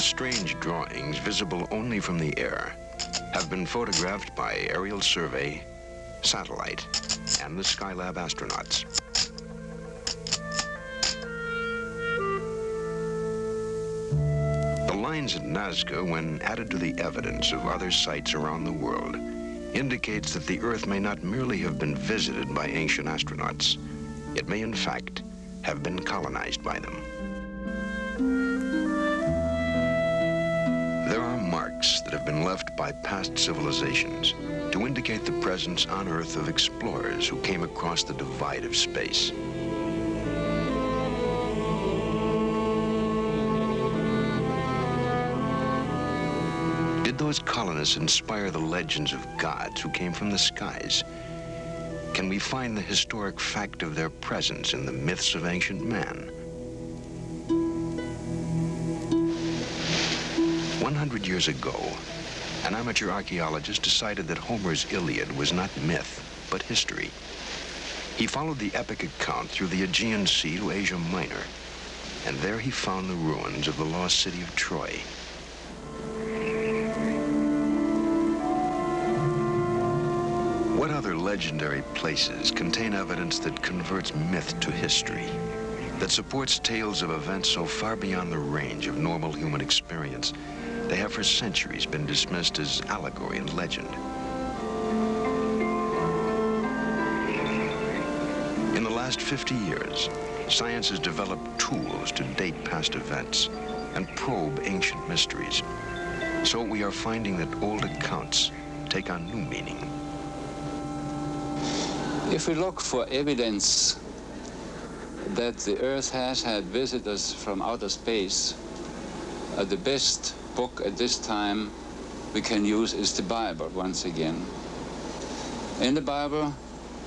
strange drawings visible only from the air have been photographed by aerial survey, satellite, and the Skylab astronauts. The lines at Nazca, when added to the evidence of other sites around the world, indicates that the Earth may not merely have been visited by ancient astronauts. It may, in fact, have been colonized by them. There are marks that have been left by past civilizations to indicate the presence on Earth of explorers who came across the divide of space. Did those colonists inspire the legends of gods who came from the skies? Can we find the historic fact of their presence in the myths of ancient man? 100 years ago, an amateur archaeologist decided that Homer's Iliad was not myth, but history. He followed the epic account through the Aegean Sea to Asia Minor, and there he found the ruins of the lost city of Troy. What other legendary places contain evidence that converts myth to history, that supports tales of events so far beyond the range of normal human experience they have for centuries been dismissed as allegory and legend? In the last 50 years, science has developed tools to date past events and probe ancient mysteries. So we are finding that old accounts take on new meaning. If we look for evidence that the Earth has had visitors from outer space, the best book at this time we can use is the Bible once again. In the Bible,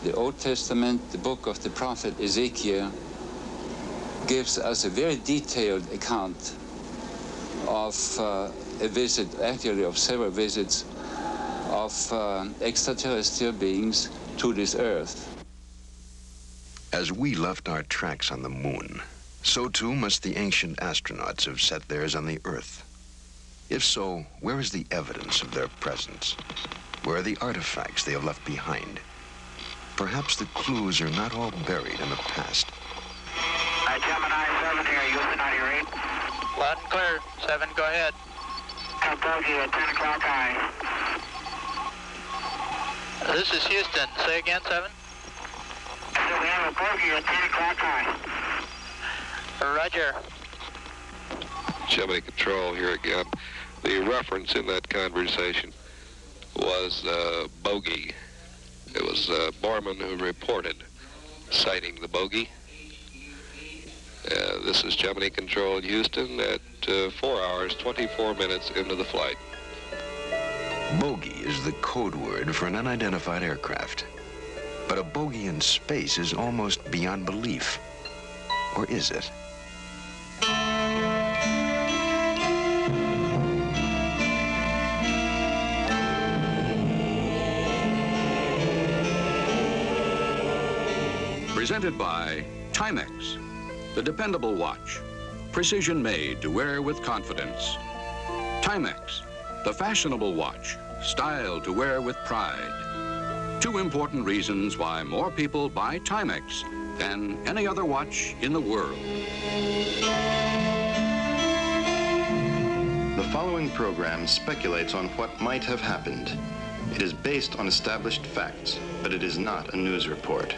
the Old Testament, the book of the prophet Ezekiel, gives us a very detailed account of a visit, actually of several visits, of extraterrestrial beings to this Earth. As we left our tracks on the moon, so too must the ancient astronauts have set theirs on the Earth. If so, where is the evidence of their presence? Where are the artifacts they have left behind? Perhaps the clues are not all buried in the past. Gemini 7 here, Houston, on your 8. Loud and clear. 7, go ahead. Bogey at 10 o'clock high. This is Houston. Say again, 7. So we have a bogey at 10 o'clock high. Roger. Gemini Control here again. The reference in that conversation was bogey. It was Borman who reported sighting the bogey. This is Gemini Control in Houston at 4 hours, 24 minutes into the flight. Bogey is the code word for an unidentified aircraft. But a bogey in space is almost beyond belief. Or is it? Presented by Timex, the dependable watch. Precision made to wear with confidence. Timex, the fashionable watch, style to wear with pride. 2 important reasons why more people buy Timex than any other watch in the world. The following program speculates on what might have happened. It is based on established facts, but it is not a news report.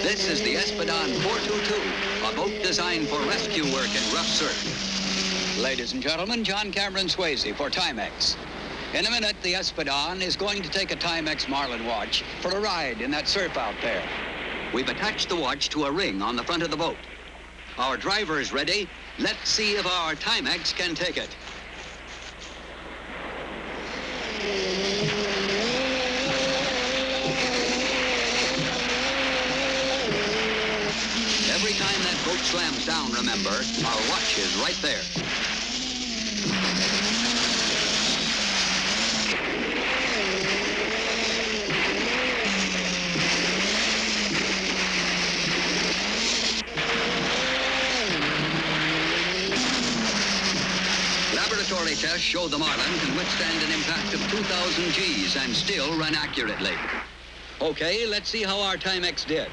This is the Espadon 422, a boat designed for rescue work in rough surf. Ladies and gentlemen, John Cameron Swayze for Timex. In a minute, the Espadon is going to take a Timex Marlin watch for a ride in that surf out there. We've attached the watch to a ring on the front of the boat. Our driver is ready. Let's see if our Timex can take it. Every time that boat slams down, remember, our watch is right there. show the Marlin can withstand an impact of 2,000 Gs and still run accurately. Okay, let's see how our Timex did.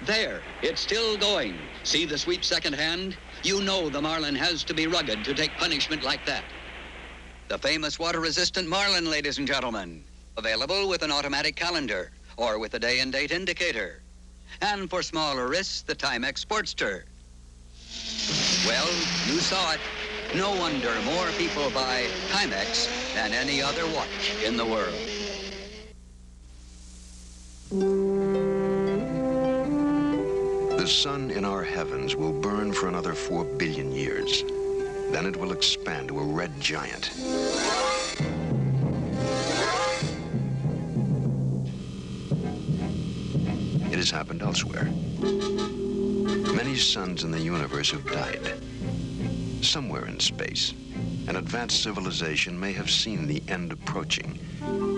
There, it's still going. See the sweep second hand? You know the Marlin has to be rugged to take punishment like that. The famous water-resistant Marlin, ladies and gentlemen. Available with an automatic calendar or with a day and date indicator. And for smaller risks, the Timex Sportster. Well, you saw it. No wonder more people buy Timex than any other watch in the world. The sun in our heavens will burn for another 4 billion years. Then it will expand to a red giant. It has happened elsewhere. Many suns in the universe have died. Somewhere in space, an advanced civilization may have seen the end approaching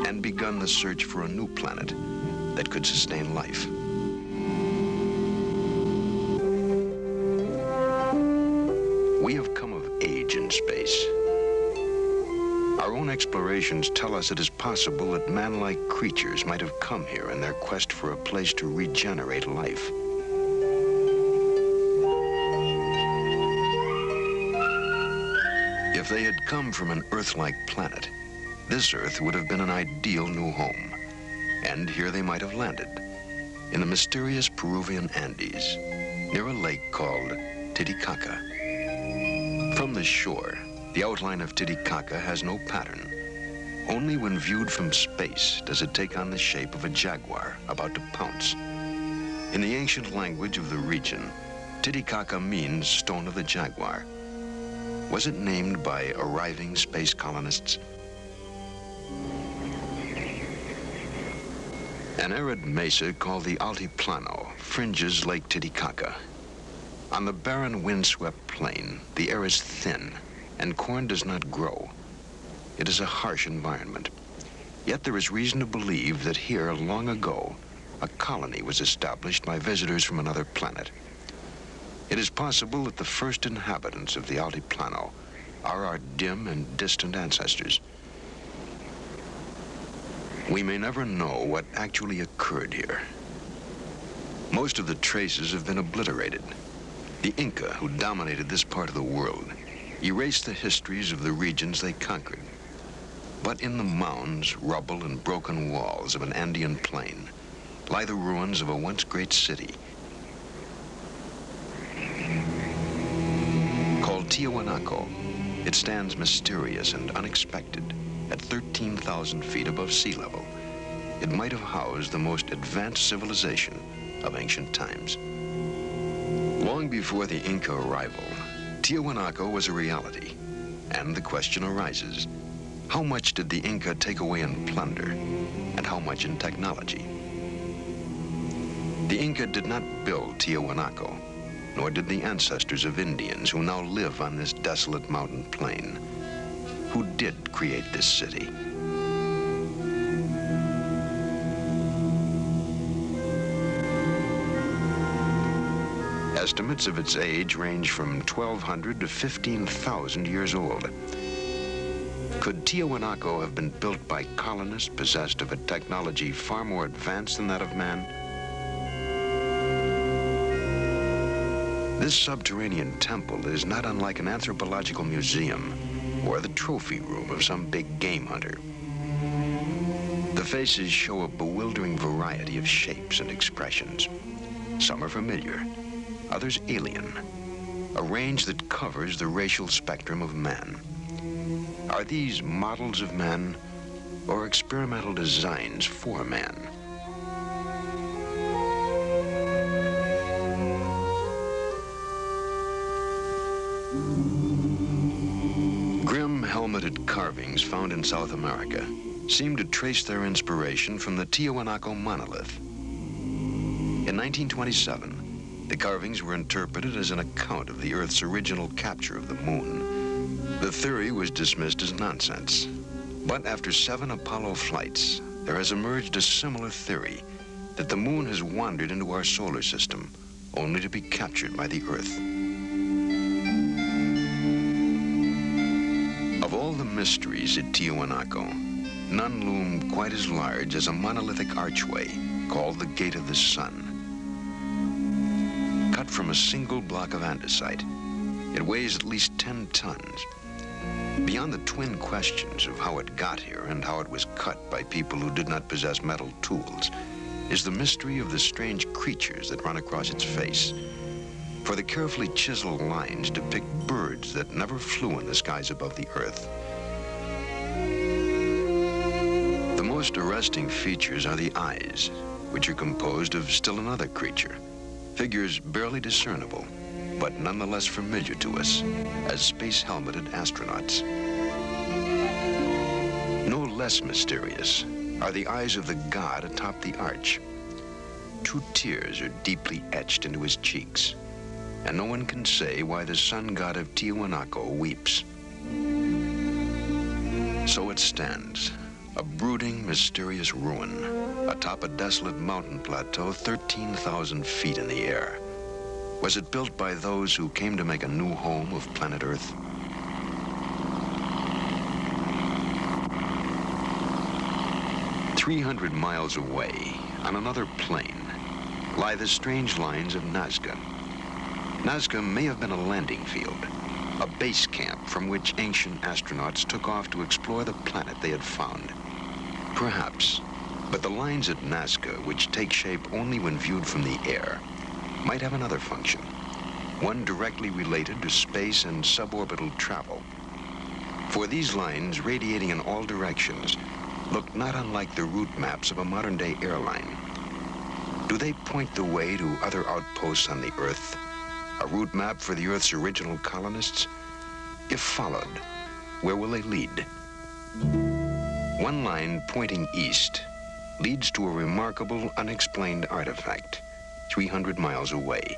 and begun the search for a new planet that could sustain life. We have come of age in space. Our own explorations tell us it is possible that man-like creatures might have come here in their quest for a place to regenerate life. If they had come from an Earth-like planet, this Earth would have been an ideal new home. And here they might have landed, in the mysterious Peruvian Andes, near a lake called Titicaca. From the shore, the outline of Titicaca has no pattern. Only when viewed from space does it take on the shape of a jaguar about to pounce. In the ancient language of the region, Titicaca means Stone of the Jaguar. Was it named by arriving space colonists? An arid mesa called the Altiplano fringes Lake Titicaca. On the barren, windswept plain, the air is thin, and corn does not grow. It is a harsh environment. Yet there is reason to believe that here, long ago, a colony was established by visitors from another planet. It is possible that the first inhabitants of the Altiplano are our dim and distant ancestors. We may never know what actually occurred here. Most of the traces have been obliterated. The Inca, who dominated this part of the world, erased the histories of the regions they conquered. But in the mounds, rubble, and broken walls of an Andean plain lie the ruins of a once great city called Tiwanaku. It stands mysterious and unexpected at 13,000 feet above sea level. It might have housed the most advanced civilization of ancient times. Long before the Inca arrival, Tiwanaku was a reality, and the question arises, how much did the Inca take away in plunder, and how much in technology? The Inca did not build Tiwanaku, nor did the ancestors of Indians who now live on this desolate mountain plain. Who did create this city? Estimates of its age range from 1,200 to 15,000 years old. Could Tiwanaku have been built by colonists possessed of a technology far more advanced than that of man? This subterranean temple is not unlike an anthropological museum or the trophy room of some big game hunter. The faces show a bewildering variety of shapes and expressions. Some are familiar, others alien, a range that covers the racial spectrum of man. Are these models of man or experimental designs for man? Grim helmeted carvings found in South America seem to trace their inspiration from the Tiwanaku monolith. In 1927, the carvings were interpreted as an account of the Earth's original capture of the moon. The theory was dismissed as nonsense. But after 7 Apollo flights, there has emerged a similar theory that the moon has wandered into our solar system, only to be captured by the Earth. all the mysteries at Tiwanaku, none loom quite as large as a monolithic archway called the Gate of the Sun. Cut from a single block of andesite, it weighs at least 10 tons. Beyond the twin questions of how it got here and how it was cut by people who did not possess metal tools is the mystery of the strange creatures that run across its face. For the carefully chiseled lines depict birds that never flew in the skies above the earth. The most arresting features are the eyes, which are composed of still another creature, figures barely discernible, but nonetheless familiar to us as space-helmeted astronauts. No less mysterious are the eyes of the god atop the arch. 2 tears are deeply etched into his cheeks, and no one can say why the sun god of Tiwanaku weeps. So it stands, a brooding, mysterious ruin, atop a desolate mountain plateau 13,000 feet in the air. Was it built by those who came to make a new home of planet Earth? "300 miles away, on another plane, lie the strange lines of Nazca. Nazca may have been a landing field, a base camp from which ancient astronauts took off to explore the planet they had found. Perhaps, but the lines at Nazca, which take shape only when viewed from the air, might have another function, one directly related to space and suborbital travel. For these lines, radiating in all directions, look not unlike the route maps of a modern-day airline. Do they point the way to other outposts on the Earth? A route map for the Earth's original colonists? If followed, where will they lead? One line pointing east leads to a remarkable, unexplained artifact 300 miles away.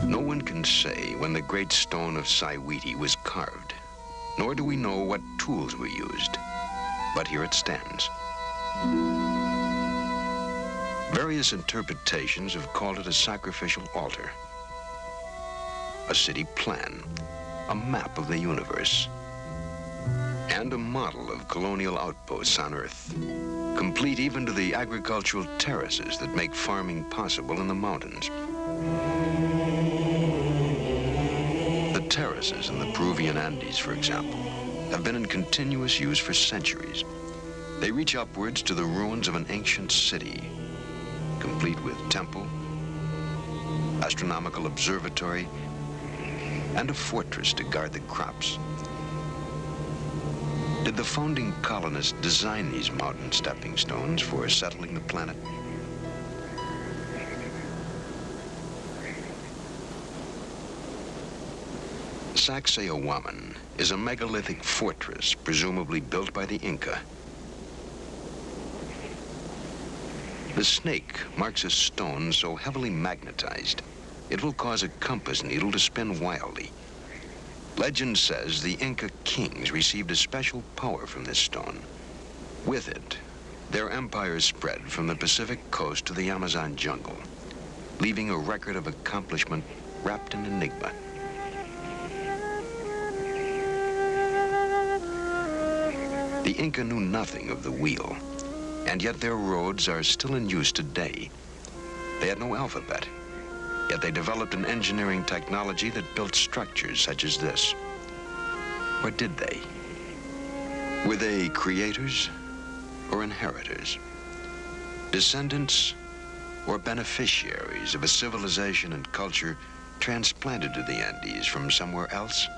No one can say when the great stone of Saiwiti was carved, nor do we know what tools were used, but here it stands. Various interpretations have called it a sacrificial altar, a city plan, a map of the universe, and a model of colonial outposts on Earth, complete even to the agricultural terraces that make farming possible in the mountains. The terraces in the Peruvian Andes, for example, have been in continuous use for centuries. They reach upwards to the ruins of an ancient city, complete with temple, astronomical observatory, and a fortress to guard the crops. Did the founding colonists design these mountain stepping stones for settling the planet? Sacsayhuaman is a megalithic fortress, presumably built by the Inca. The snake marks a stone so heavily magnetized, it will cause a compass needle to spin wildly. Legend says the Inca kings received a special power from this stone. With it, their empire spread from the Pacific coast to the Amazon jungle, leaving a record of accomplishment wrapped in enigma. The Inca knew nothing of the wheel, and yet their roads are still in use today. They had no alphabet, yet they developed an engineering technology that built structures such as this. Or did they? Were they creators or inheritors? Descendants or beneficiaries of a civilization and culture transplanted to the Andes from somewhere else?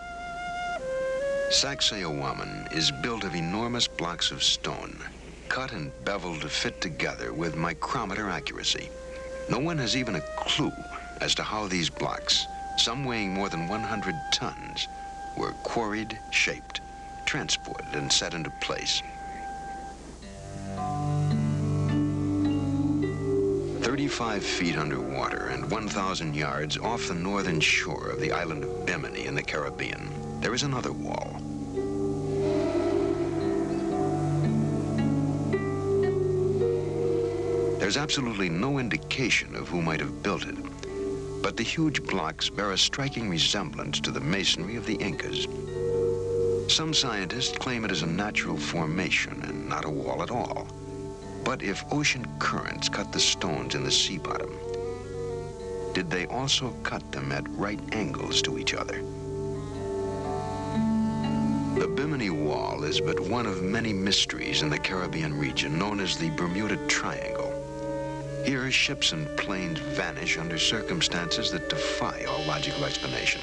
Sacsayhuaman is built of enormous blocks of stone, cut and beveled to fit together with micrometer accuracy. No one has even a clue as to how these blocks, some weighing more than 100 tons, were quarried, shaped, transported, and set into place. 35 feet underwater and 1,000 yards off the northern shore of the island of Bimini in the Caribbean, there is another wall. There's absolutely no indication of who might have built it, but But the huge blocks bear a striking resemblance to the masonry of the Incas. Some scientists claim it is a natural formation and not a wall at all. But if ocean currents cut the stones in the sea bottom, did they also cut them at right angles to each other? The Bimini Wall is but one of many mysteries in the Caribbean region known as the Bermuda Triangle. Here, ships and planes vanish under circumstances that defy all logical explanation.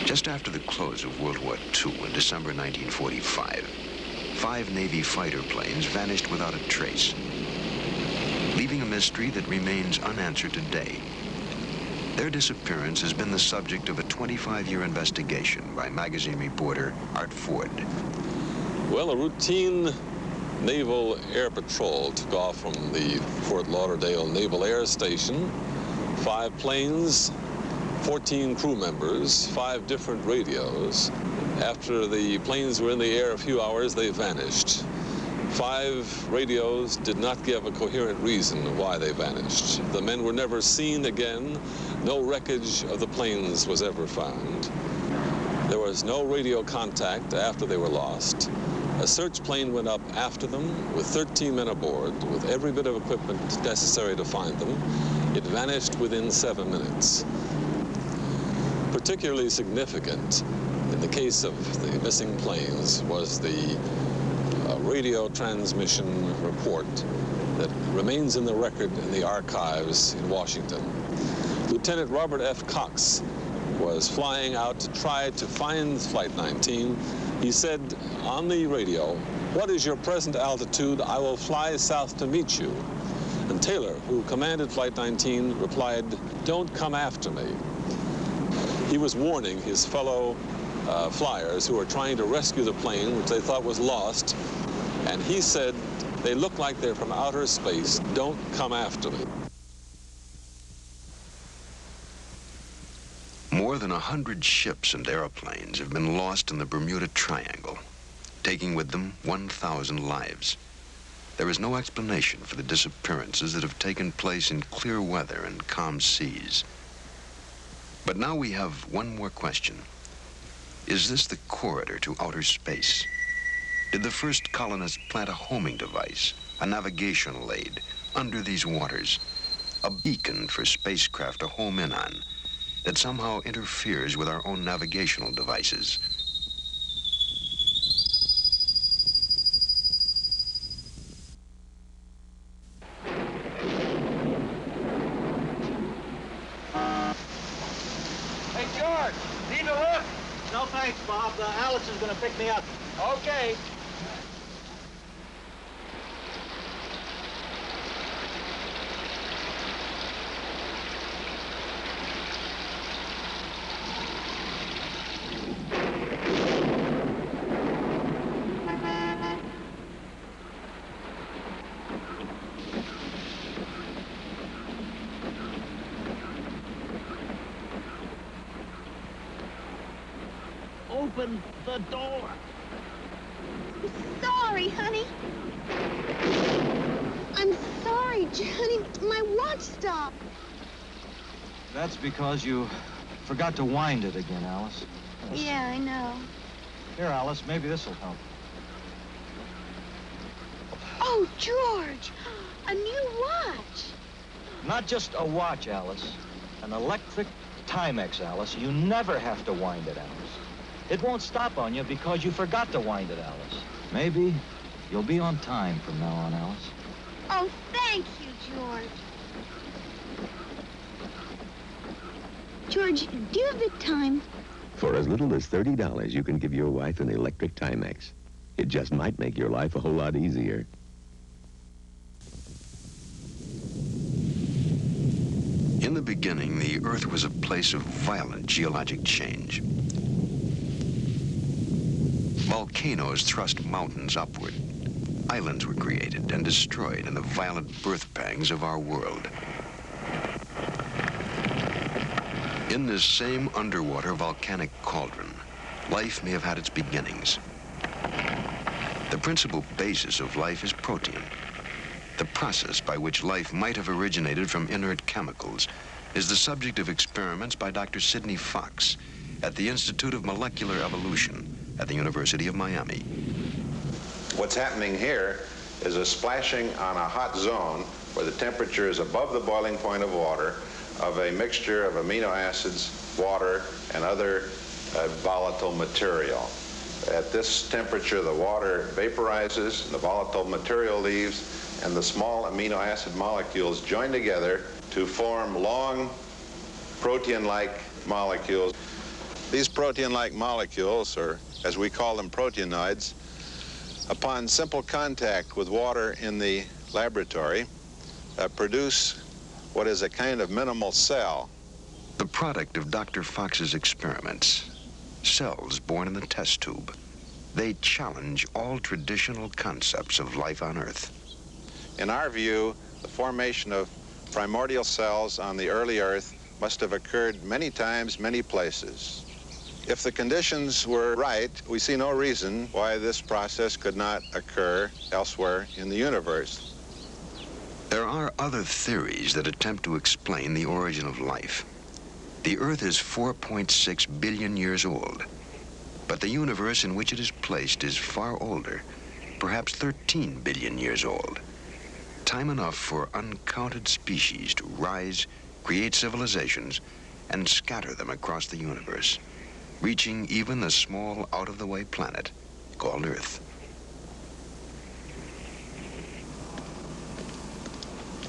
Just after the close of World War II in December 1945, 5 Navy fighter planes vanished without a trace, leaving a mystery that remains unanswered today. Their disappearance has been the subject of a 25-year investigation by magazine reporter Art Ford. Well, a routine naval air patrol took off from the Fort Lauderdale Naval Air Station. 5 planes, 14 crew members, 5 different radios. After the planes were in the air a few hours, they vanished. 5 radios did not give a coherent reason why they vanished. The men were never seen again. No wreckage of the planes was ever found. There was no radio contact after they were lost. A search plane went up after them with 13 men aboard, with every bit of equipment necessary to find them. It vanished within 7 minutes. Particularly significant in the case of the missing planes was the radio transmission report that remains in the record in the archives in Washington. Lieutenant Robert F. Cox was flying out to try to find Flight 19. He said on the radio, "What is your present altitude? I will fly south to meet you." And Taylor, who commanded Flight 19, replied, "Don't come after me." He was warning his fellow flyers who were trying to rescue the plane, which they thought was lost. And he said, "They look like they're from outer space. Don't come after me." More than 100 ships and airplanes have been lost in the Bermuda Triangle, taking with them 1,000 lives. There is no explanation for the disappearances that have taken place in clear weather and calm seas. But now we have one more question. Is this the corridor to outer space? Did the first colonists plant a homing device, a navigational aid, under these waters, a beacon for spacecraft to home in on, that somehow interferes with our own navigational devices? Hey, George, need a lift? No, thanks, Bob. Allison's gonna pick me up. Okay. Open the door. Sorry, honey. I'm sorry, Johnny. My watch stopped. That's because you forgot to wind it again, Alice. Yeah, I know. Here, Alice, maybe this'll help. Oh, George, a new watch. Not just a watch, Alice. An electric Timex, Alice. You never have to wind it, Alice. It won't stop on you because you forgot to wind it, Alice. Maybe you'll be on time from now on, Alice. Oh, thank you, George. George, do you have the time? For as little as $30, you can give your wife an electric Timex. It just might make your life a whole lot easier. In the beginning, the Earth was a place of violent geologic change. Volcanoes thrust mountains upward. Islands were created and destroyed in the violent birth pangs of our world. In this same underwater volcanic cauldron, life may have had its beginnings. The principal basis of life is protein. The process by which life might have originated from inert chemicals is the subject of experiments by Dr. Sidney Fox at the Institute of Molecular Evolution at the University of Miami. What's happening here is a splashing on a hot zone where the temperature is above the boiling point of water of a mixture of amino acids, water, and other volatile material. At this temperature, the water vaporizes, the volatile material leaves, and the small amino acid molecules join together to form long protein-like molecules. These protein-like molecules, or as we call them, proteinoids, upon simple contact with water in the laboratory, produce what is a kind of minimal cell. The product of Dr. Fox's experiments, cells born in the test tube. They challenge all traditional concepts of life on Earth. In our view, the formation of primordial cells on the early Earth must have occurred many times, many places. If the conditions were right, we see no reason why this process could not occur elsewhere in the universe. There are other theories that attempt to explain the origin of life. The Earth is 4.6 billion years old, but the universe in which it is placed is far older, perhaps 13 billion years old. Time enough for uncounted species to rise, create civilizations, and scatter them across the universe, reaching even the small, out-of-the-way planet called Earth.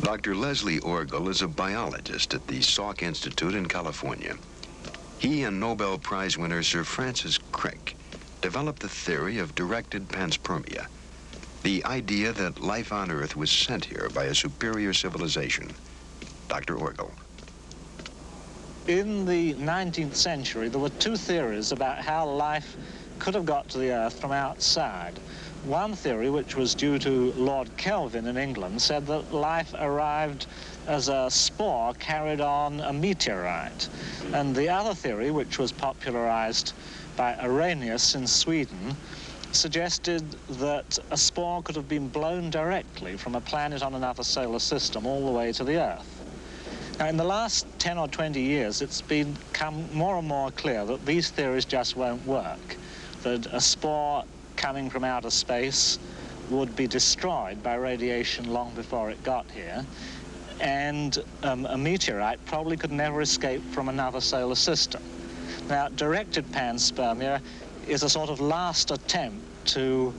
Dr. Leslie Orgel is a biologist at the Salk Institute in California. He and Nobel Prize winner Sir Francis Crick developed the theory of directed panspermia, the idea that life on Earth was sent here by a superior civilization. Dr. Orgel. In the 19th century, there were two theories about how life could have got to the Earth from outside. One theory, which was due to Lord Kelvin in England, said that life arrived as a spore carried on a meteorite. And the other theory, which was popularized by Arrhenius in Sweden, suggested that a spore could have been blown directly from a planet on another solar system all the way to the Earth. Now, in the last 10 or 20 years, it's become more and more clear that these theories just won't work, that a spore coming from outer space would be destroyed by radiation long before it got here, and a meteorite probably could never escape from another solar system. Now, directed panspermia is a sort of last attempt to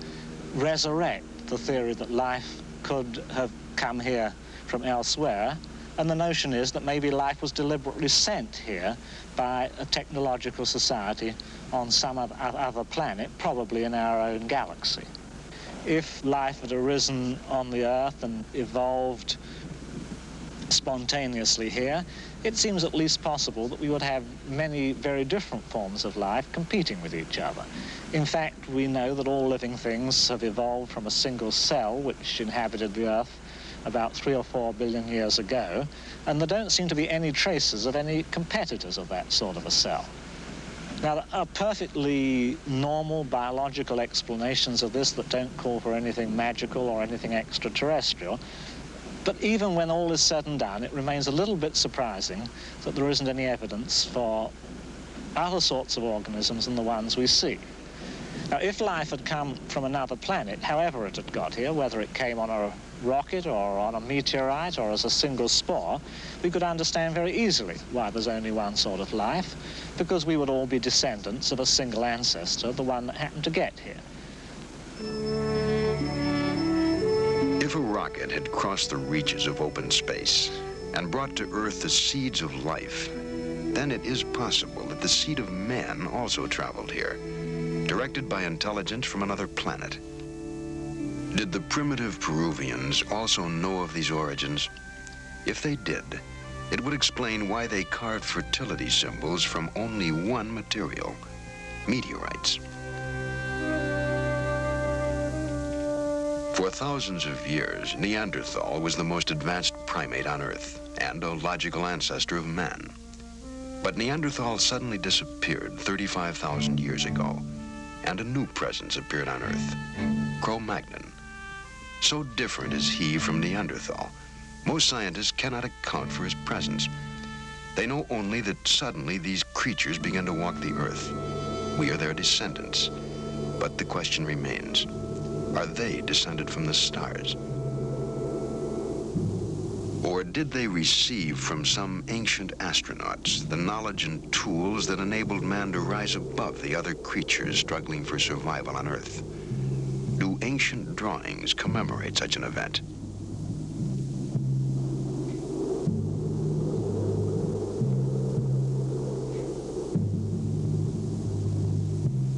resurrect the theory that life could have come here from elsewhere, and the notion is that maybe life was deliberately sent here by a technological society on some other planet, probably in our own galaxy. If life had arisen on the Earth and evolved spontaneously here, it seems at least possible that we would have many very different forms of life competing with each other. In fact, we know that all living things have evolved from a single cell which inhabited the Earth about 3 or 4 billion years ago, and there don't seem to be any traces of any competitors of that sort of a cell. Now, there are perfectly normal biological explanations of this that don't call for anything magical or anything extraterrestrial, but even when all is said and done, it remains a little bit surprising that there isn't any evidence for other sorts of organisms than the ones we see. Now, if life had come from another planet, however it had got here, whether it came on a rocket or on a meteorite or as a single spore, we could understand very easily why there's only one sort of life, because we would all be descendants of a single ancestor, the one that happened to get here. If a rocket had crossed the reaches of open space and brought to Earth the seeds of life, then it is possible that the seed of man also traveled here, directed by intelligence from another planet. Did the primitive Peruvians also know of these origins? If they did, it would explain why they carved fertility symbols from only one material, meteorites. For thousands of years, Neanderthal was the most advanced primate on Earth and a logical ancestor of man. But Neanderthal suddenly disappeared 35,000 years ago, and a new presence appeared on Earth. Cro-Magnon. So different is he from Neanderthal, most scientists cannot account for his presence. They know only that suddenly these creatures began to walk the earth. We are their descendants. But the question remains, are they descended from the stars? Or did they receive from some ancient astronauts the knowledge and tools that enabled man to rise above the other creatures struggling for survival on Earth? Do ancient drawings commemorate such an event?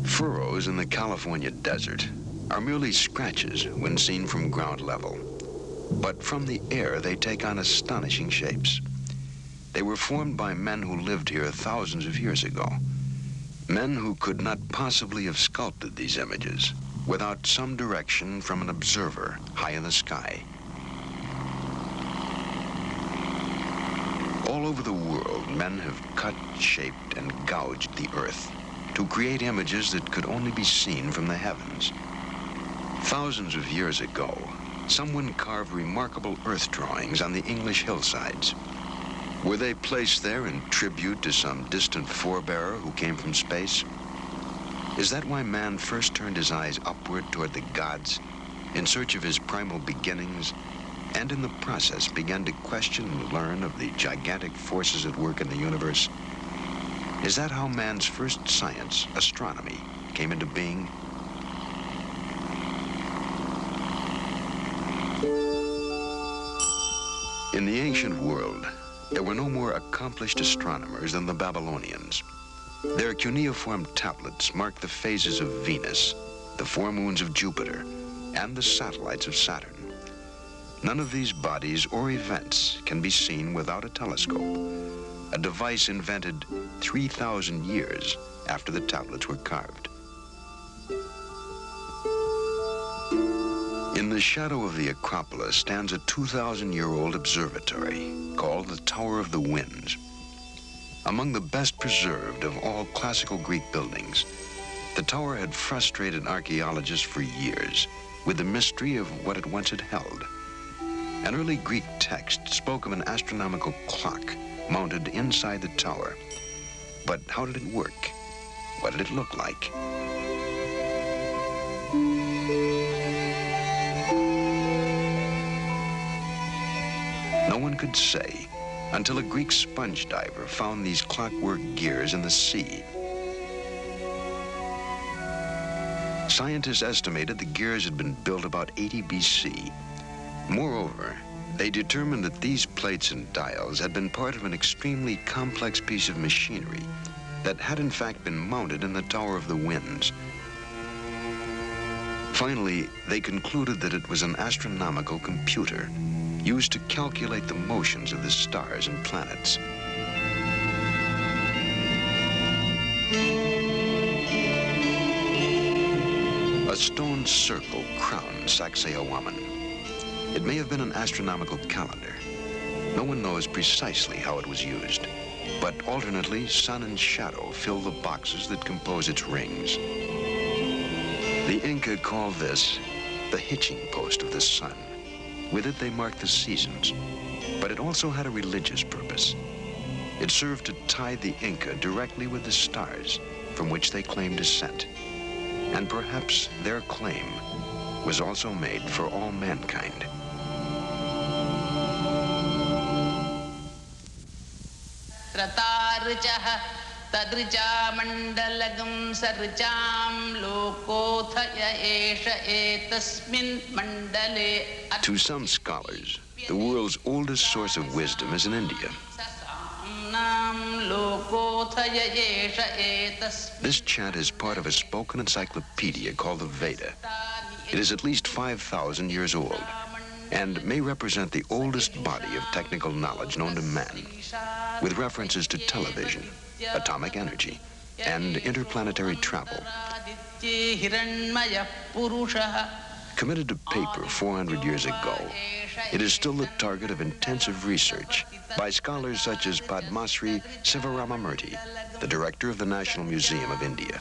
Furrows in the California desert are merely scratches when seen from ground level. But from the air, they take on astonishing shapes. They were formed by men who lived here thousands of years ago. Men who could not possibly have sculpted these images without some direction from an observer high in the sky. All over the world, men have cut, shaped, and gouged the earth to create images that could only be seen from the heavens. Thousands of years ago, someone carved remarkable earth drawings on the English hillsides. Were they placed there in tribute to some distant forebearer who came from space? Is that why man first turned his eyes upward toward the gods in search of his primal beginnings, and in the process began to question and learn of the gigantic forces at work in the universe? Is that how man's first science, astronomy, came into being? In the ancient world, there were no more accomplished astronomers than the Babylonians. Their cuneiform tablets mark the phases of Venus, the 4 moons of Jupiter, and the satellites of Saturn. None of these bodies or events can be seen without a telescope, a device invented 3,000 years after the tablets were carved. In the shadow of the Acropolis stands a 2,000-year-old observatory called the Tower of the Winds. Among the best preserved of all classical Greek buildings, the tower had frustrated archaeologists for years with the mystery of what it once had held. An early Greek text spoke of an astronomical clock mounted inside the tower. But how did it work? What did it look like? No one could say until a Greek sponge diver found these clockwork gears in the sea. Scientists estimated the gears had been built about 80 BC. Moreover, they determined that these plates and dials had been part of an extremely complex piece of machinery that had in fact been mounted in the Tower of the Winds. Finally, they concluded that it was an astronomical computer used to calculate the motions of the stars and planets. A stone circle crowned Sacsayhuaman. It may have been an astronomical calendar. No one knows precisely how it was used, but alternately, sun and shadow fill the boxes that compose its rings. The Inca called this the hitching post of the sun. With it, they marked the seasons, but it also had a religious purpose. It served to tie the Inca directly with the stars from which they claimed descent. And perhaps their claim was also made for all mankind. To some scholars, the world's oldest source of wisdom is in India. This chant is part of a spoken encyclopedia called the Veda. It is at least 5,000 years old and may represent the oldest body of technical knowledge known to man, with references to television, atomic energy, and interplanetary travel. Committed to paper 400 years ago, it is still the target of intensive research by scholars such as Padmasri Sivaramamurthy, the director of the National Museum of India.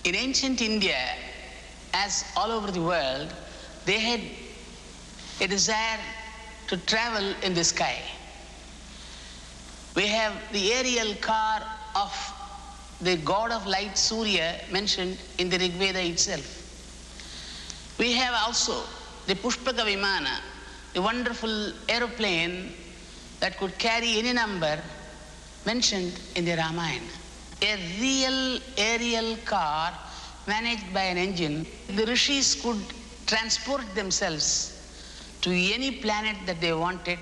In ancient India, as all over the world, they had a desire to travel in the sky. We have the aerial car of the god of light, Surya, mentioned in the Rig Veda itself. We have also the Pushpaka Vimana, the wonderful aeroplane that could carry any number, mentioned in the Ramayana. A real aerial car managed by an engine. The rishis could transport themselves to any planet that they wanted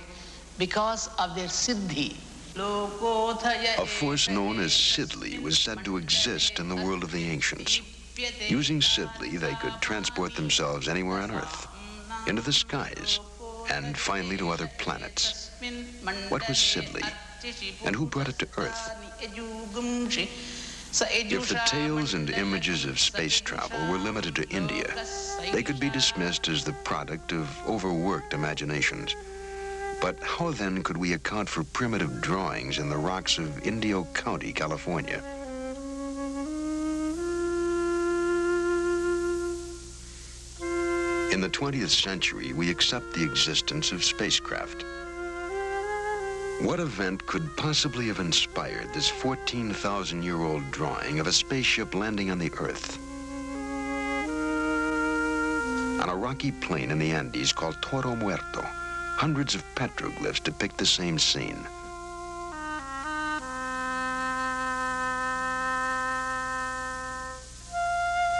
because of their siddhi. A force known as Sidli was said to exist in the world of the ancients. Using Sidli, they could transport themselves anywhere on Earth, into the skies, and finally to other planets. What was Sidli, and who brought it to Earth? If the tales and images of space travel were limited to India, they could be dismissed as the product of overworked imaginations. But how then could we account for primitive drawings in the rocks of Indio County, California? In the 20th century, we accept the existence of spacecraft. What event could possibly have inspired this 14,000-year-old drawing of a spaceship landing on the Earth? On a rocky plain in the Andes called Toro Muerto, hundreds of petroglyphs depict the same scene.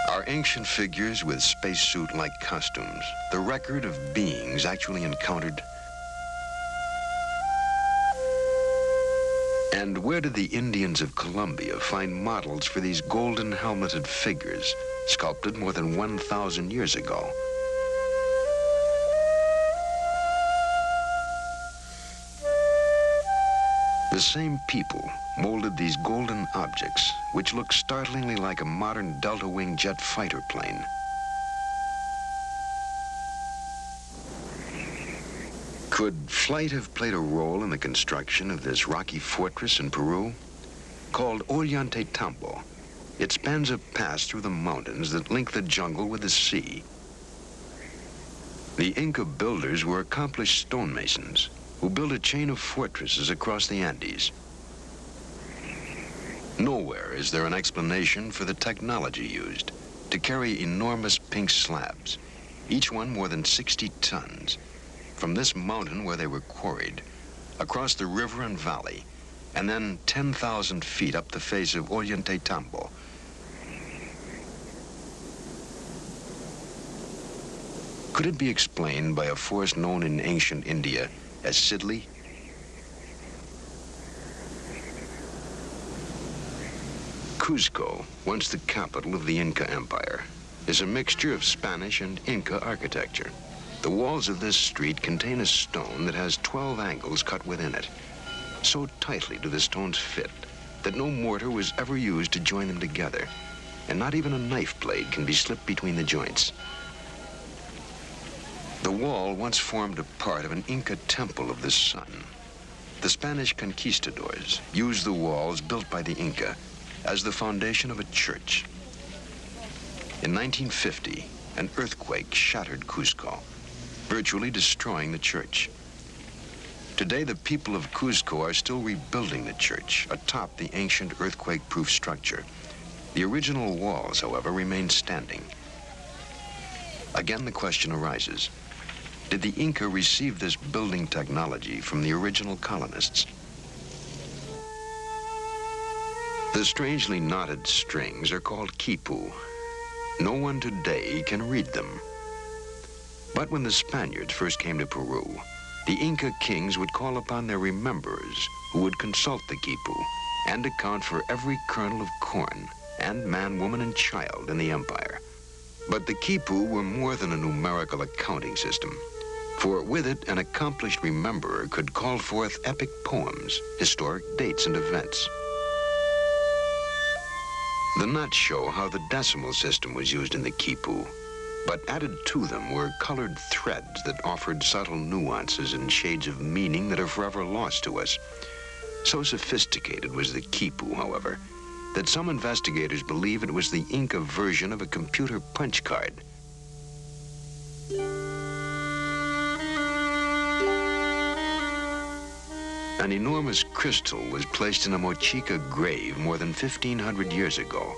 Are ancient figures with spacesuit-like costumes the record of beings actually encountered? And where did the Indians of Colombia find models for these golden helmeted figures sculpted more than 1,000 years ago? The same people molded these golden objects, which look startlingly like a modern delta-wing jet fighter plane. Could flight have played a role in the construction of this rocky fortress in Peru? Called Ollantaytambo, it spans a pass through the mountains that link the jungle with the sea. The Inca builders were accomplished stonemasons who built a chain of fortresses across the Andes. Nowhere is there an explanation for the technology used to carry enormous pink slabs, each one more than 60 tons, from this mountain where they were quarried, across the river and valley, and then 10,000 feet up the face of Ollantaytambo. Could it be explained by a force known in ancient India as Sidli? Cuzco, once the capital of the Inca Empire, is a mixture of Spanish and Inca architecture. The walls of this street contain a stone that has 12 angles cut within it. So tightly do the stones fit that no mortar was ever used to join them together, and not even a knife blade can be slipped between the joints. The wall once formed a part of an Inca temple of the sun. The Spanish conquistadors used the walls built by the Inca as the foundation of a church. In 1950, an earthquake shattered Cuzco, virtually destroying the church. Today, the people of Cuzco are still rebuilding the church atop the ancient earthquake-proof structure. The original walls, however, remain standing. Again, the question arises, did the Inca receive this building technology from the original colonists? The strangely knotted strings are called quipu. No one today can read them. But when the Spaniards first came to Peru, the Inca kings would call upon their rememberers who would consult the quipu and account for every kernel of corn and man, woman, and child in the empire. But the quipu were more than a numerical accounting system, for with it, an accomplished rememberer could call forth epic poems, historic dates, and events. The nuts show how the decimal system was used in the quipu, but added to them were colored threads that offered subtle nuances and shades of meaning that are forever lost to us. So sophisticated was the quipu, however, that some investigators believe it was the Inca version of a computer punch card. An enormous crystal was placed in a Mochica grave more than 1,500 years ago.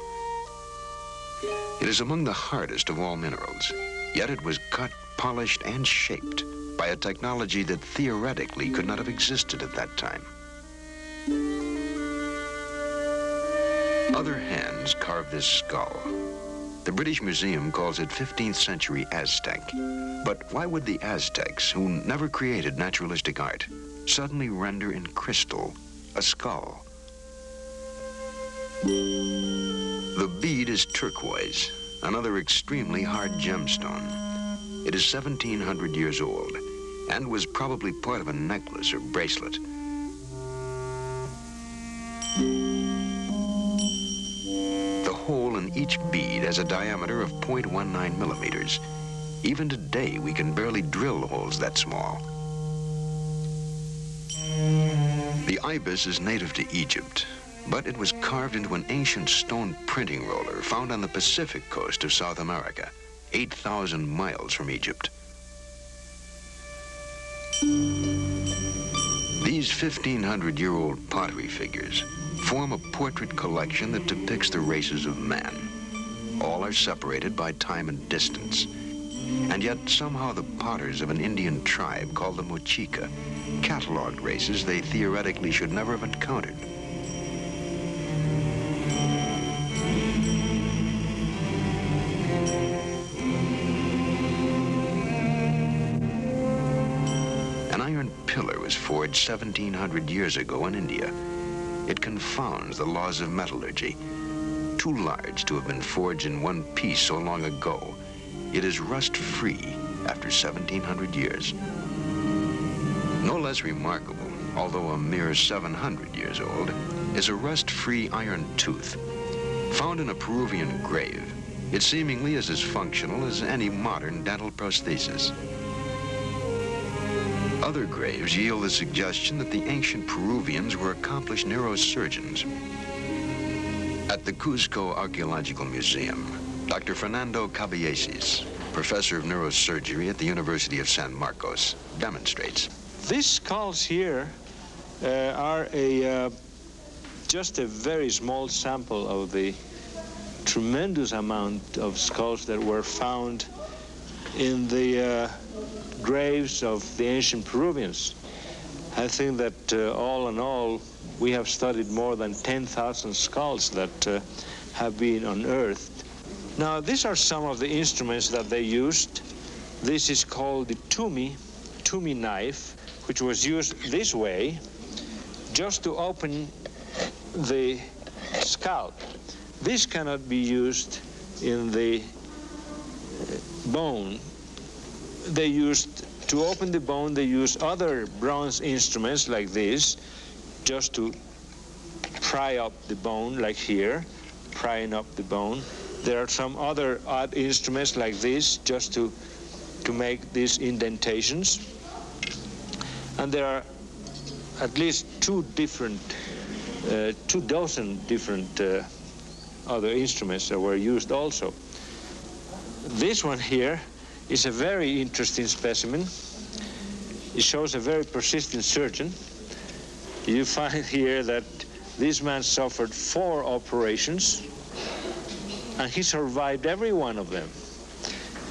It is among the hardest of all minerals, yet it was cut, polished, and shaped by a technology that theoretically could not have existed at that time. Other hands carved this skull. The British Museum calls it 15th century Aztec. But why would the Aztecs, who never created naturalistic art, suddenly render in crystal a skull? The bead is turquoise, another extremely hard gemstone. It is 1,700 years old and was probably part of a necklace or bracelet. The hole in each bead has a diameter of 0.19 millimeters. Even today, we can barely drill holes that small. The ibis is native to Egypt, but it was carved into an ancient stone printing roller found on the Pacific coast of South America, 8,000 miles from Egypt. These 1,500-year-old pottery figures form a portrait collection that depicts the races of man. All are separated by time and distance. And yet somehow the potters of an Indian tribe called the Mochica cataloged races they theoretically should never have encountered. An iron pillar was forged 1,700 years ago in India. It confounds the laws of metallurgy. Too large to have been forged in one piece so long ago, it is rust-free after 1,700 years. No less remarkable, although a mere 700 years old, is a rust-free iron tooth. Found in a Peruvian grave, it seemingly is as functional as any modern dental prosthesis. Other graves yield the suggestion that the ancient Peruvians were accomplished neurosurgeons. At the Cusco Archaeological Museum, Dr. Fernando Caballesi, professor of neurosurgery at the University of San Marcos, demonstrates. These skulls here are just a very small sample of the tremendous amount of skulls that were found in the graves of the ancient Peruvians. I think that all in all, we have studied more than 10,000 skulls that have been unearthed. Now, these are some of the instruments that they used. This is called the tumi knife, which was used this way just to open the scalp. This cannot be used in the bone. They used, to open the bone, they used other bronze instruments like this, just to pry up the bone, like here, prying up the bone. There are some other odd instruments like this, just to make these indentations. And there are at least 2 dozen different other instruments that were used also. This one here is a very interesting specimen. It shows a very persistent surgeon. You find here that this man suffered 4 operations, and he survived every one of them.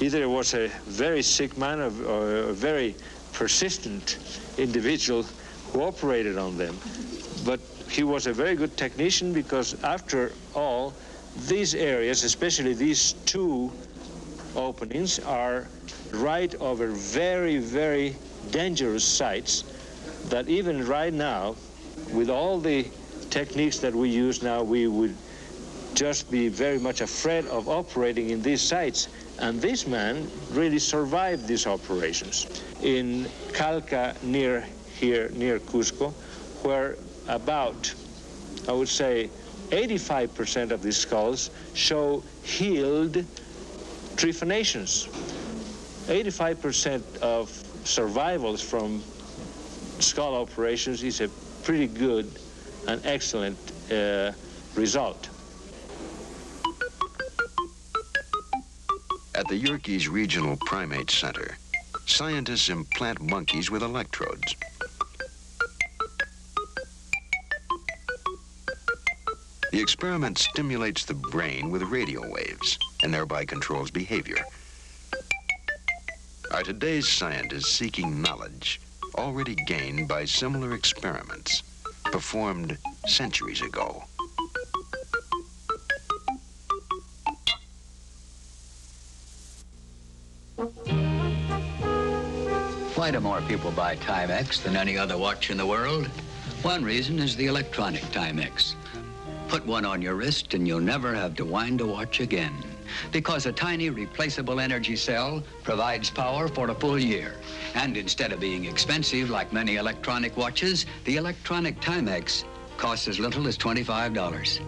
Either it was a very sick man or a very persistent individual who operated on them. But he was a very good technician, because after all, these areas, especially these 2 openings, are right over very, very dangerous sites that even right now, with all the techniques that we use now, we would just be very much afraid of operating in these sites. And this man really survived these operations. In Calca, near here, near Cusco, where about, I would say, 85% of these skulls show healed trephanations. 85% of survivals from skull operations is a pretty good and excellent result. At the Yerkes Regional Primate Center, scientists implant monkeys with electrodes. The experiment stimulates the brain with radio waves and thereby controls behavior. Are today's scientists seeking knowledge already gained by similar experiments performed centuries ago? Why do more people buy Timex than any other watch in the world? One reason is the electronic Timex. Put one on your wrist and you'll never have to wind a watch again, because a tiny replaceable energy cell provides power for a full year. And instead of being expensive like many electronic watches, the electronic Timex costs as little as $25.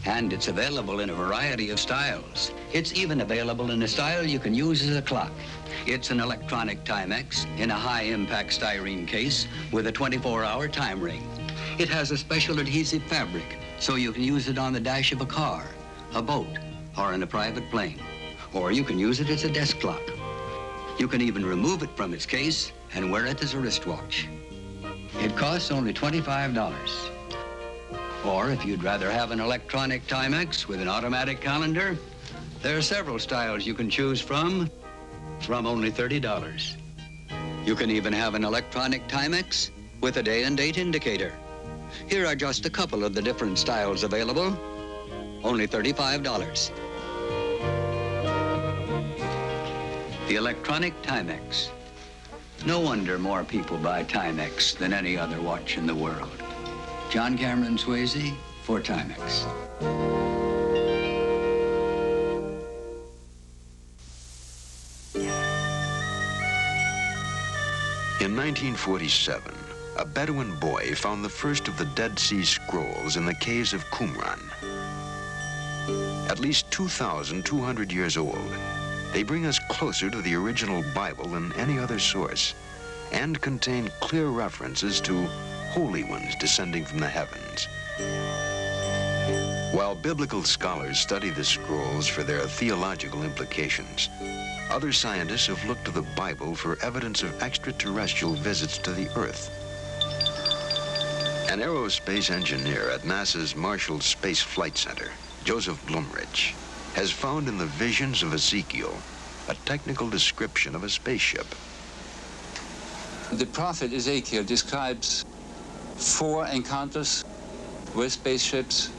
And it's available in a variety of styles. It's even available in a style you can use as a clock. It's an electronic Timex in a high-impact styrene case with a 24-hour time ring. It has a special adhesive fabric, so you can use it on the dash of a car, a boat, or in a private plane. Or you can use it as a desk clock. You can even remove it from its case and wear it as a wristwatch. It costs only $25. Or if you'd rather have an electronic Timex with an automatic calendar, there are several styles you can choose from only $30. You can even have an electronic Timex with a day and date indicator. Here are just a couple of the different styles available, only $35. The electronic Timex. No wonder more people buy Timex than any other watch in the world. John Cameron Swayze for Timex. In 1947, a Bedouin boy found the first of the Dead Sea Scrolls in the caves of Qumran. At least 2,200 years old, they bring us closer to the original Bible than any other source and contain clear references to holy ones descending from the heavens. While biblical scholars study the scrolls for their theological implications, other scientists have looked to the Bible for evidence of extraterrestrial visits to the Earth. An aerospace engineer at NASA's Marshall Space Flight Center, Joseph Blumrich, has found in the visions of Ezekiel a technical description of a spaceship. The prophet Ezekiel describes 4 encounters with spaceships.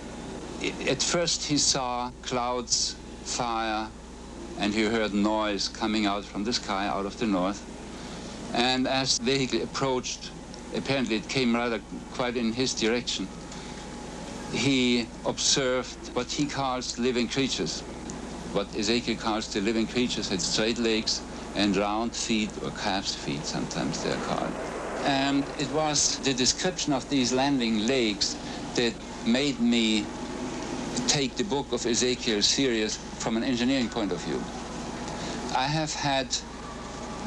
At first he saw clouds, fire, and he heard noise coming out from the sky out of the north. And as the vehicle approached, apparently it came rather quite in his direction, he observed what he calls living creatures. What Ezekiel calls the living creatures had straight legs and round feet, or calf's feet, sometimes they're called. And it was the description of these landing legs that made me take the book of Ezekiel serious from an engineering point of view. I have had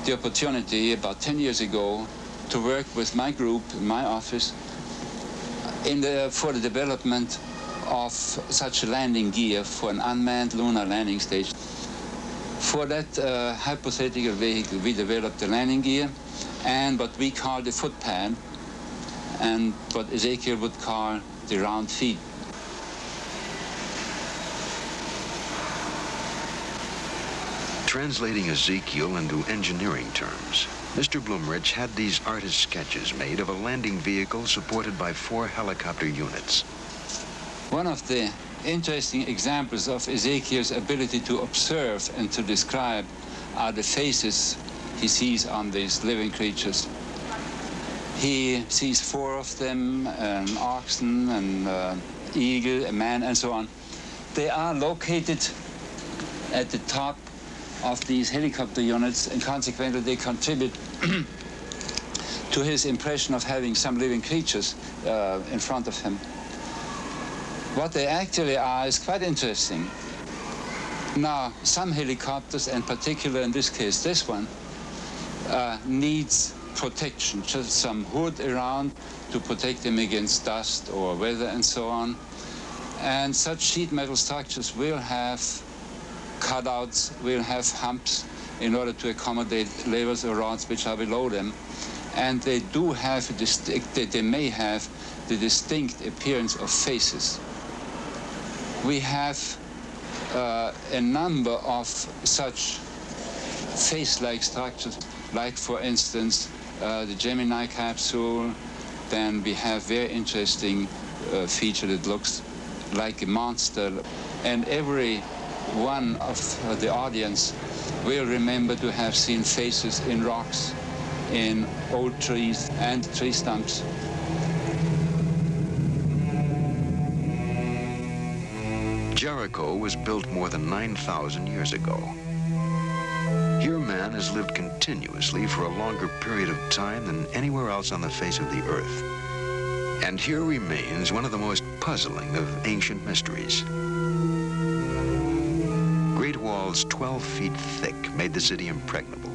the opportunity about 10 years ago to work with my group in my office for the development of such a landing gear for an unmanned lunar landing station. For that hypothetical vehicle, we developed the landing gear and what we call the footpad, and what Ezekiel would call the round feet. Translating Ezekiel into engineering terms, Mr. Blumrich had these artist sketches made of a landing vehicle supported by 4 helicopter units. One of the interesting examples of Ezekiel's ability to observe and to describe are the faces he sees on these living creatures. He sees 4 of them, an oxen, an eagle, a man, and so on. They are located at the top of these helicopter units, and consequently they contribute to his impression of having some living creatures in front of him. What they actually are is quite interesting. Now, some helicopters, in particular in this case this one, needs protection, just some hood around to protect them against dust or weather and so on. And such sheet metal structures will have cutouts, will have humps in order to accommodate levers or rods which are below them. And they do have they may have the distinct appearance of faces. We have a number of such face-like structures, like for instance the Gemini capsule. Then we have very interesting feature that looks like a monster, and every one of the audience will remember to have seen faces in rocks, in old trees and tree stumps. Jericho was built more than 9,000 years ago. Here man has lived continuously for a longer period of time than anywhere else on the face of the earth. And here remains one of the most puzzling of ancient mysteries. Great walls 12 feet thick made the city impregnable.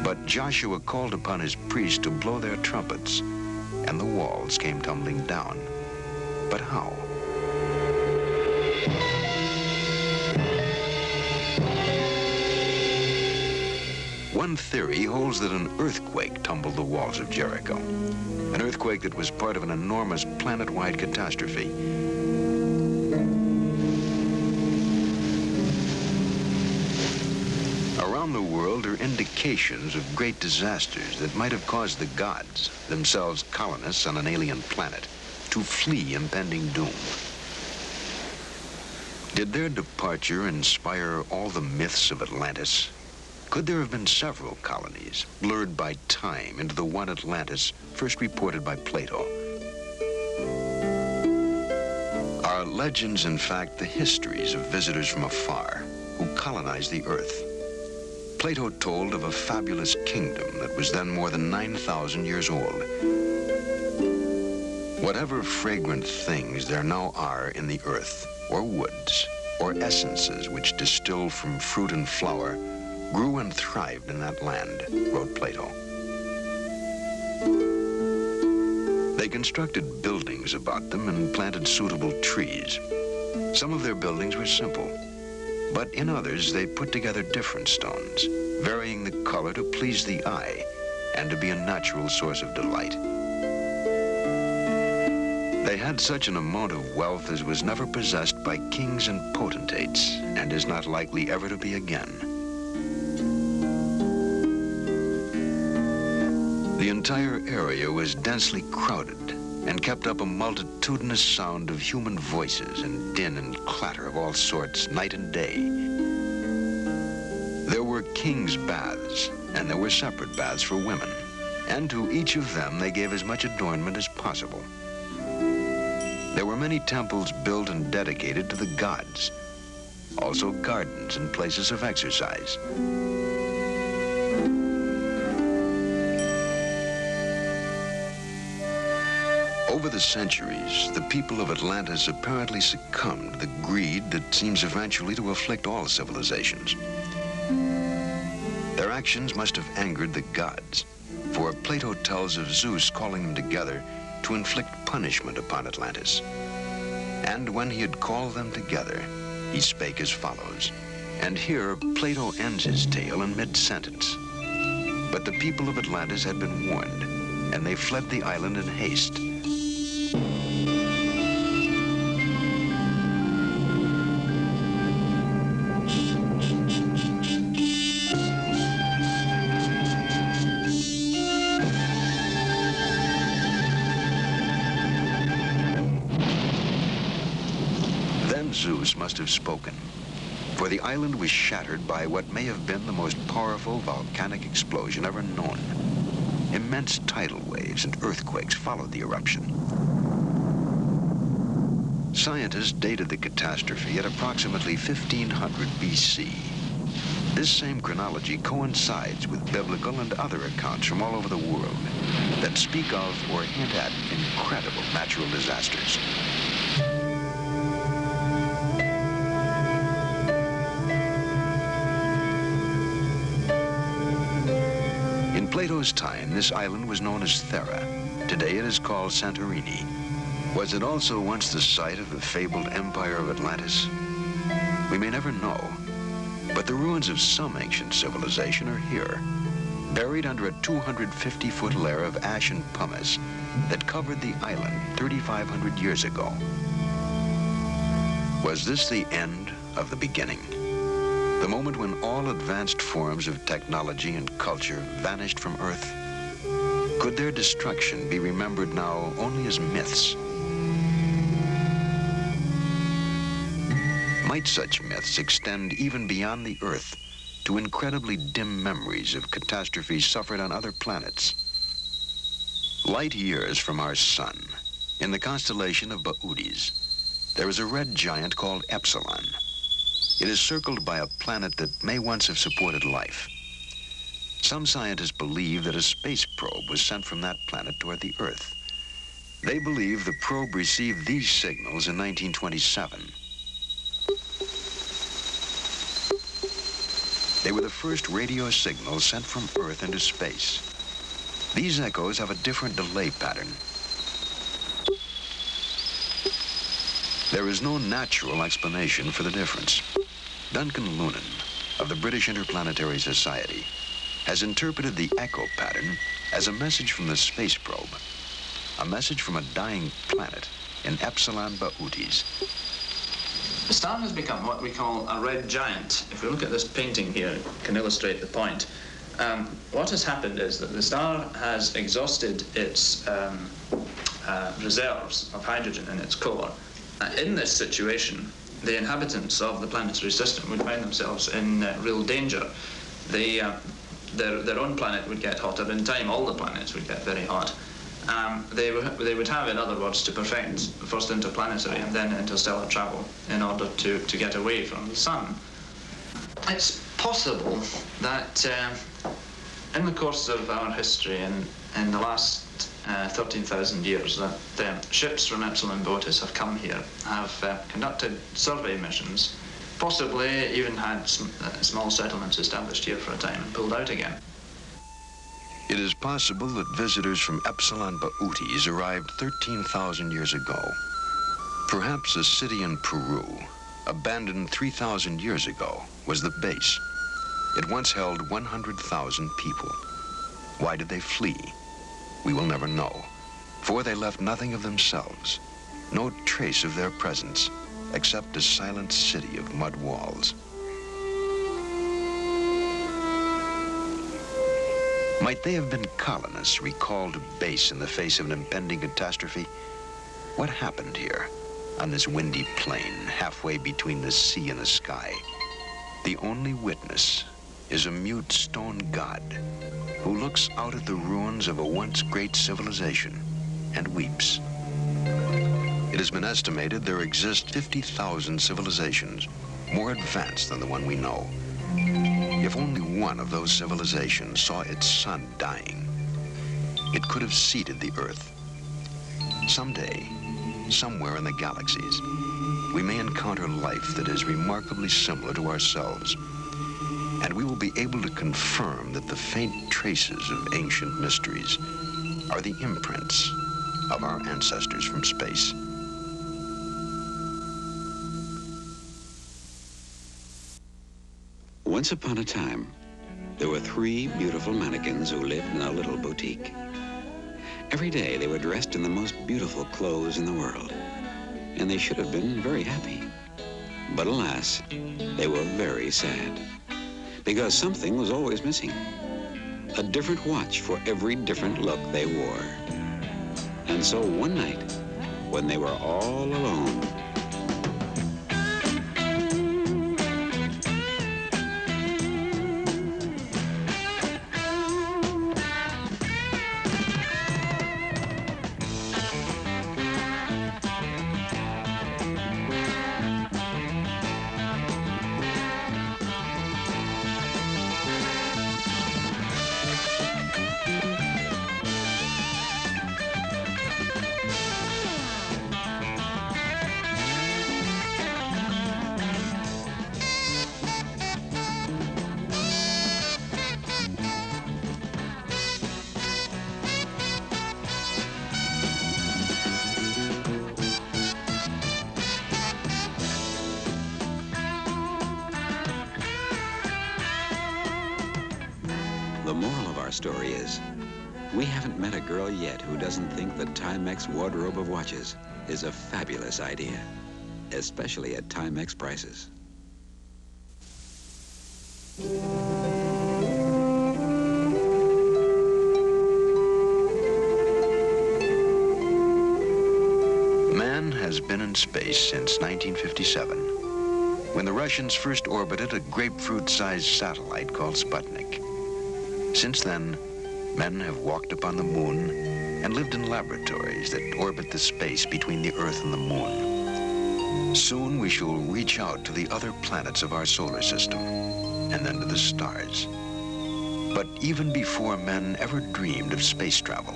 But Joshua called upon his priests to blow their trumpets, and the walls came tumbling down. But how? One theory holds that an earthquake tumbled the walls of Jericho, an earthquake that was part of an enormous planet-wide catastrophe. Around the world are indications of great disasters that might have caused the gods, themselves colonists on an alien planet, to flee impending doom. Did their departure inspire all the myths of Atlantis? Could there have been several colonies, blurred by time into the one Atlantis first reported by Plato? Are legends, in fact, the histories of visitors from afar who colonized the earth? Plato told of a fabulous kingdom that was then more than 9,000 years old. Whatever fragrant things there now are in the earth, or woods, or essences which distill from fruit and flower, grew and thrived in that land, wrote Plato. They constructed buildings about them and planted suitable trees. Some of their buildings were simple, but in others they put together different stones, varying the color to please the eye and to be a natural source of delight. They had such an amount of wealth as was never possessed by kings and potentates, and is not likely ever to be again. The entire area was densely crowded and kept up a multitudinous sound of human voices and din and clatter of all sorts, night and day. There were kings' baths, and there were separate baths for women, and to each of them they gave as much adornment as possible. There were many temples built and dedicated to the gods, also gardens and places of exercise. Over the centuries, the people of Atlantis apparently succumbed to the greed that seems eventually to afflict all civilizations. Their actions must have angered the gods, for Plato tells of Zeus calling them together to inflict punishment upon Atlantis. And when he had called them together, he spake as follows. And here Plato ends his tale in mid-sentence. But the people of Atlantis had been warned, and they fled the island in haste. Zeus must have spoken, for the island was shattered by what may have been the most powerful volcanic explosion ever known. Immense tidal waves and earthquakes followed the eruption. Scientists dated the catastrophe at approximately 1500 BC. This same chronology coincides with biblical and other accounts from all over the world that speak of or hint at incredible natural disasters. In Plato's time, this island was known as Thera. Today it is called Santorini. Was it also once the site of the fabled Empire of Atlantis? We may never know, but the ruins of some ancient civilization are here, buried under a 250-foot layer of ash and pumice that covered the island 3,500 years ago. Was this the end of the beginning? The moment when all advanced forms of technology and culture vanished from Earth? Could their destruction be remembered now only as myths? Might such myths extend even beyond the Earth to incredibly dim memories of catastrophes suffered on other planets? Light years from our sun, in the constellation of Bootes, there is a red giant called Epsilon. It is circled by a planet that may once have supported life. Some scientists believe that a space probe was sent from that planet toward the Earth. They believe the probe received these signals in 1927. They were the first radio signals sent from Earth into space. These echoes have a different delay pattern. There is no natural explanation for the difference. Duncan Lunan of the British Interplanetary Society has interpreted the echo pattern as a message from the space probe, a message from a dying planet in Epsilon Bootes. The star has become what we call a red giant. If we look at this painting here, it can illustrate the point. What has happened is that the star has exhausted its reserves of hydrogen in its core. In this situation, the inhabitants of the planetary system would find themselves in real danger. Their own planet would get hotter. In time, all the planets would get very hot. They would have, in other words, to perfect first interplanetary and then interstellar travel in order to get away from the sun. It's possible that in the course of our history in the last 13,000 years that ships from Epsilon Bootes have come here, have conducted survey missions, possibly even had small settlements established here for a time and pulled out again. It is possible that visitors from Epsilon Bootes arrived 13,000 years ago. Perhaps a city in Peru, abandoned 3,000 years ago, was the base. It once held 100,000 people. Why did they flee? We will never know, for they left nothing of themselves, no trace of their presence, except a silent city of mud walls. Might they have been colonists recalled to base in the face of an impending catastrophe? What happened here, on this windy plain, halfway between the sea and the sky? The only witness is a mute stone god who looks out at the ruins of a once great civilization and weeps. It has been estimated there exist 50,000 civilizations more advanced than the one we know. If only one of those civilizations saw its sun dying, it could have seeded the Earth. Someday, somewhere in the galaxies, we may encounter life that is remarkably similar to ourselves, and we will be able to confirm that the faint traces of ancient mysteries are the imprints of our ancestors from space. Once upon a time, there were 3 beautiful mannequins who lived in a little boutique. Every day, they were dressed in the most beautiful clothes in the world, and they should have been very happy. But alas, they were very sad, because something was always missing. A different watch for every different look they wore. And so one night, when they were all alone, story is. We haven't met a girl yet who doesn't think the Timex wardrobe of watches is a fabulous idea, especially at Timex prices. Man has been in space since 1957, when the Russians first orbited a grapefruit-sized satellite called Sputnik. Since then, men have walked upon the moon and lived in laboratories that orbit the space between the Earth and the moon. Soon we shall reach out to the other planets of our solar system, and then to the stars. But even before men ever dreamed of space travel,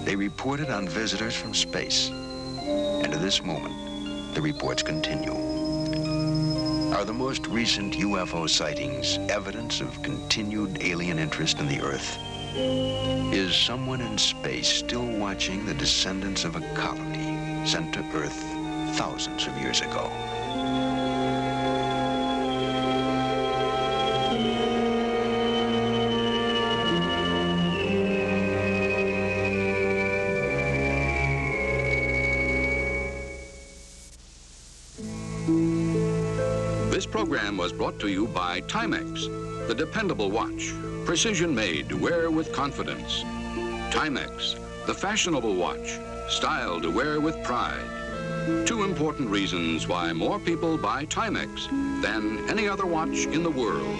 they reported on visitors from space. And to this moment, the reports continue. Are the most recent UFO sightings evidence of continued alien interest in the Earth? Is someone in space still watching the descendants of a colony sent to Earth thousands of years ago? This program was brought to you by Timex, the dependable watch, precision made to wear with confidence. Timex, the fashionable watch, style to wear with pride. Two important reasons why more people buy Timex than any other watch in the world.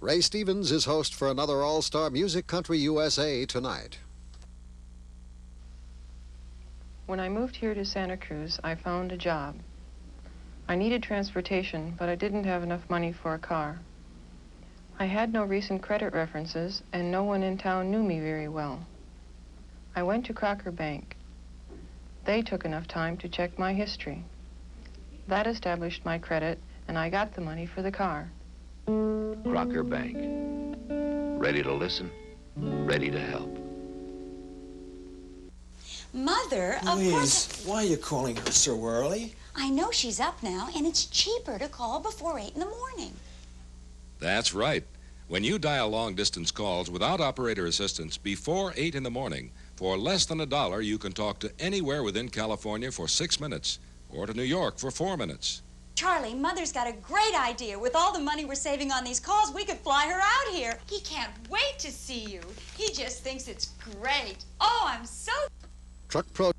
Ray Stevens is host for another All-Star Music Country USA tonight. When I moved here to Santa Cruz, I found a job. I needed transportation, but I didn't have enough money for a car. I had no recent credit references, and no one in town knew me very well. I went to Crocker Bank. They took enough time to check my history. That established my credit, and I got the money for the car. Crocker Bank. Ready to listen, ready to help. Mother, of Louise, course... why are you calling her so early? I know she's up now, and it's cheaper to call before 8 in the morning. That's right. When you dial long-distance calls without operator assistance before 8 in the morning, for less than $1, you can talk to anywhere within California for 6 minutes, or to New York for 4 minutes. Charlie, Mother's got a great idea. With all the money we're saving on these calls, we could fly her out here. He can't wait to see you. He just thinks it's great. Oh, I'm so... Truck Pro